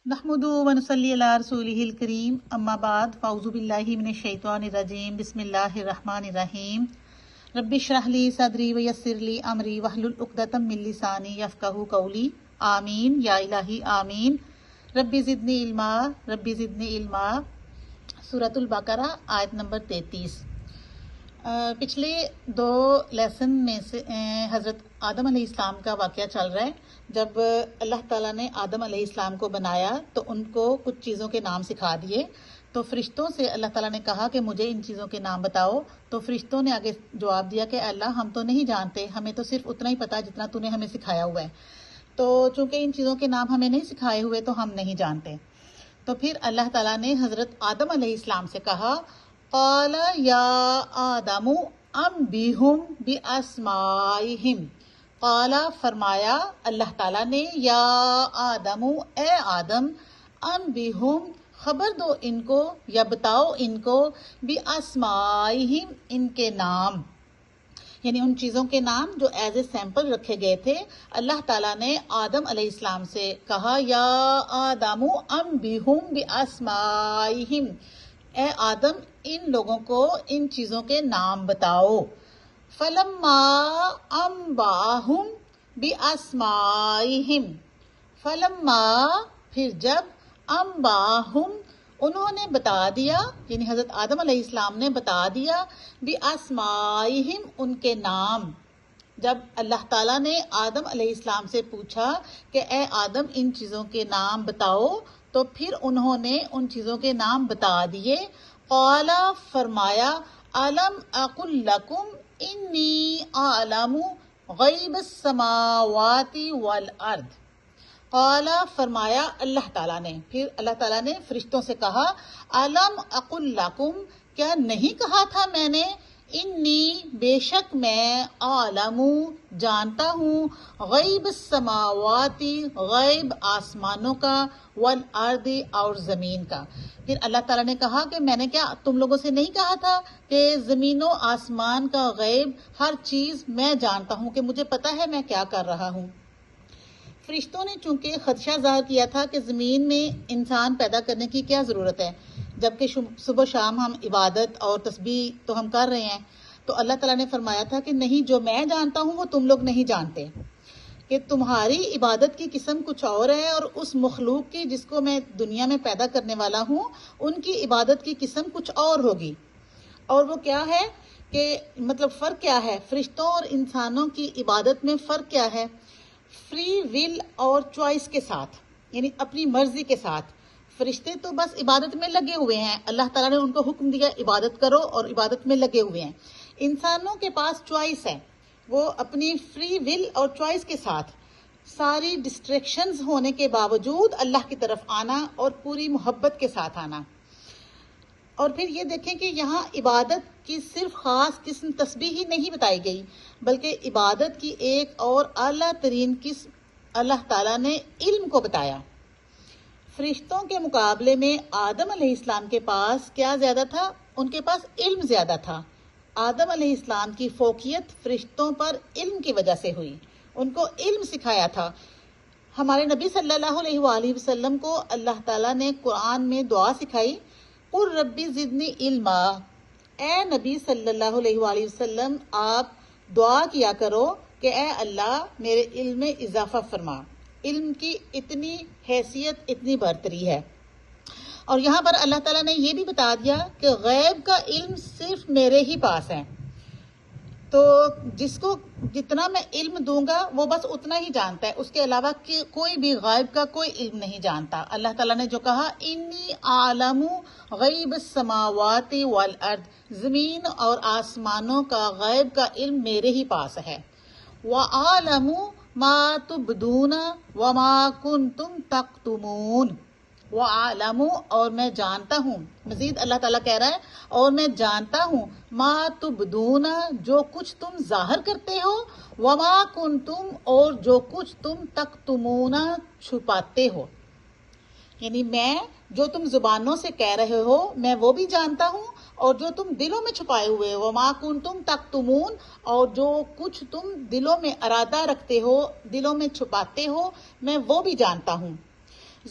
نحمدہ ونصلی علی رسولہ الکریم اما بعد فاعوذ باللہ من الشیطان الرجیم بسم اللہ الرحمن الرحیم رب اشرح لی صدری ویسر لی امری واحلل عقدۃ من لسانی یفقہوا قولی آمین یا الہی آمین۔ رب زدنی علما رب زدنی علما۔ سورۃ البقرہ آیت نمبر 33۔ پچھلے دو لیسن میں سے حضرت آدم علیہ السلام کا واقعہ چل رہا ہے۔ جب اللہ تعالیٰ نے آدم علیہ السلام کو بنایا تو ان کو کچھ چیزوں کے نام سکھا دیے، تو فرشتوں سے اللہ تعالیٰ نے کہا کہ مجھے ان چیزوں کے نام بتاؤ، تو فرشتوں نے آگے جواب دیا کہ اللہ ہم تو نہیں جانتے، ہمیں تو صرف اتنا ہی پتا جتنا تو نے ہمیں سکھایا ہوا ہے، تو چونکہ ان چیزوں کے نام ہمیں نہیں سکھائے ہوئے تو ہم نہیں جانتے۔ تو پھر اللہ تعالیٰ نے حضرت آدم علیہ السلام سے کہا قال یا آدم انبئہم باسمائہم، قال فرمایا اللہ تعالیٰ نے یا آدم اے آدم انبئہم خبر دو ان کو یا بتاؤ ان کو باسمائہم ان کے نام، یعنی ان چیزوں کے نام جو ایز اے سیمپل رکھے گئے تھے۔ اللہ تعالیٰ نے آدم علیہ السلام سے کہا یا آدم انبئہم باسمائہم، اے آدم ان لوگوں کو ان چیزوں کے نام بتاؤ۔ فلما انبأہم باسمائہم، فلما پھر جب انبأہم انہوں نے بتا دیا، یعنی حضرت آدم علیہ السلام نے بتا دیا باسمائہم ان کے نام۔ جب اللہ تعالیٰ نے آدم علیہ السلام سے پوچھا کہ اے آدم ان چیزوں کے نام بتاؤ، تو پھر انہوں نے ان چیزوں کے نام بتا دیے۔ قال فرمایا الم اقل لکم انی اعلم غیب السماوات والارض، قال فرمایا اللہ تعالیٰ نے، پھر اللہ تعالیٰ نے فرشتوں سے کہا الم اقل لکم کیا نہیں کہا تھا میں نے، انی بے شک میں عالم جانتا ہوں، غیب السماوات غیب آسمانوں کا، والارض اور زمین کا۔ پھر اللہ تعالیٰ نے کہا کہ میں نے کیا تم لوگوں سے نہیں کہا تھا کہ زمین و آسمان کا غیب ہر چیز میں جانتا ہوں، کہ مجھے پتا ہے میں کیا کر رہا ہوں۔ فرشتوں نے چونکہ خدشہ ظاہر کیا تھا کہ زمین میں انسان پیدا کرنے کی کیا ضرورت ہے، جبکہ صبح شام ہم عبادت اور تسبیح تو ہم کر رہے ہیں، تو اللہ تعالیٰ نے فرمایا تھا کہ نہیں، جو میں جانتا ہوں وہ تم لوگ نہیں جانتے، کہ تمہاری عبادت کی قسم کچھ اور ہے، اور اس مخلوق کی جس کو میں دنیا میں پیدا کرنے والا ہوں ان کی عبادت کی قسم کچھ اور ہوگی۔ اور وہ کیا ہے کہ مطلب فرق کیا ہے فرشتوں اور انسانوں کی عبادت میں، فرق کیا ہے؟ فری ول اور چوائس کے ساتھ، یعنی اپنی مرضی کے ساتھ۔ فرشتے تو بس عبادت میں لگے ہوئے ہیں، اللہ تعالیٰ نے ان کو حکم دیا عبادت کرو اور عبادت میں لگے ہوئے ہیں۔ انسانوں کے پاس چوائس ہے، وہ اپنی فری ول اور چوائس کے ساتھ ساری ڈسٹریکشنز ہونے کے باوجود اللہ کی طرف آنا اور پوری محبت کے ساتھ آنا۔ اور پھر یہ دیکھیں کہ یہاں عبادت کی صرف خاص قسم تسبیح ہی نہیں بتائی گئی، بلکہ عبادت کی ایک اور اعلیٰ ترین قسم اللہ تعالیٰ نے علم کو بتایا۔ فرشتوں کے مقابلے میں آدم علیہ السلام کے پاس کیا زیادہ تھا؟ ان کے پاس علم زیادہ تھا۔ آدم علیہ السلام کی فوقیت فرشتوں پر علم کی وجہ سے ہوئی، ان کو علم سکھایا تھا۔ ہمارے نبی صلی اللہ علیہ وآلہ وسلم کو اللہ تعالیٰ نے قرآن میں دعا سکھائی، قل ربی زدنی علما، اے نبی صلی اللہ علیہ وآلہ وسلم آپ دعا کیا کرو کہ اے اللہ میرے علم میں اضافہ فرما۔ علم کی اتنی حیثیت، اتنی برتری ہے۔ اور یہاں پر اللہ تعالیٰ نے یہ بھی بتا دیا کہ غیب کا علم صرف میرے ہی پاس ہے، تو جس کو جتنا میں علم دوں گا وہ بس اتنا ہی جانتا ہے، اس کے علاوہ کوئی بھی غیب کا کوئی علم نہیں جانتا۔ اللہ تعالیٰ نے جو کہا انی اعلم غیب السماوات والارض، زمین اور آسمانوں کا غیب کا علم میرے ہی پاس ہے۔ وَأَعْلَمُ مَا تُبْدُونَ وَمَا كُنْتُمْ تَكْتُمُونَ، وَأَعْلَمُ اور میں جانتا ہوں، مزید اللہ تعالیٰ کہہ رہا ہے اور میں جانتا ہوں، ما تبدون جو کچھ تم ظاہر کرتے ہو، وما کنتم اور جو کچھ تم تکتمون چھپاتے ہو، یعنی میں جو تم زبانوں سے کہہ رہے ہو میں وہ بھی جانتا ہوں، اور جو تم دلوں میں چھپائے ہوئے ہو، وما کنتم تکتمون اور جو کچھ تم دلوں میں ارادہ رکھتے ہو، دلوں میں چھپاتے ہو، میں وہ بھی جانتا ہوں۔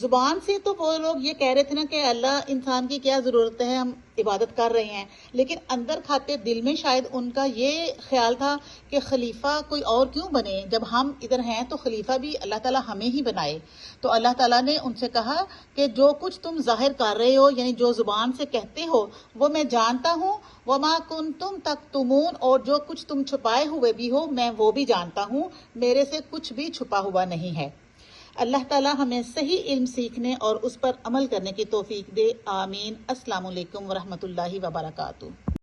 زبان سے تو وہ لوگ یہ کہہ رہے تھے نا کہ اللہ انسان کی کیا ضرورت ہے، ہم عبادت کر رہے ہیں، لیکن اندر کھاتے دل میں شاید ان کا یہ خیال تھا کہ خلیفہ کوئی اور کیوں بنے، جب ہم ادھر ہیں تو خلیفہ بھی اللہ تعالیٰ ہمیں ہی بنائے۔ تو اللہ تعالیٰ نے ان سے کہا کہ جو کچھ تم ظاہر کر رہے ہو، یعنی جو زبان سے کہتے ہو وہ میں جانتا ہوں، وما کنتم تکتمون، اور جو کچھ تم چھپائے ہوئے بھی ہو میں وہ بھی جانتا ہوں، میرے سے کچھ بھی چھپا ہوا نہیں ہے۔ اللہ تعالیٰ ہمیں صحیح علم سیکھنے اور اس پر عمل کرنے کی توفیق دے، آمین۔ السلام علیکم ورحمۃ اللہ وبرکاتہ۔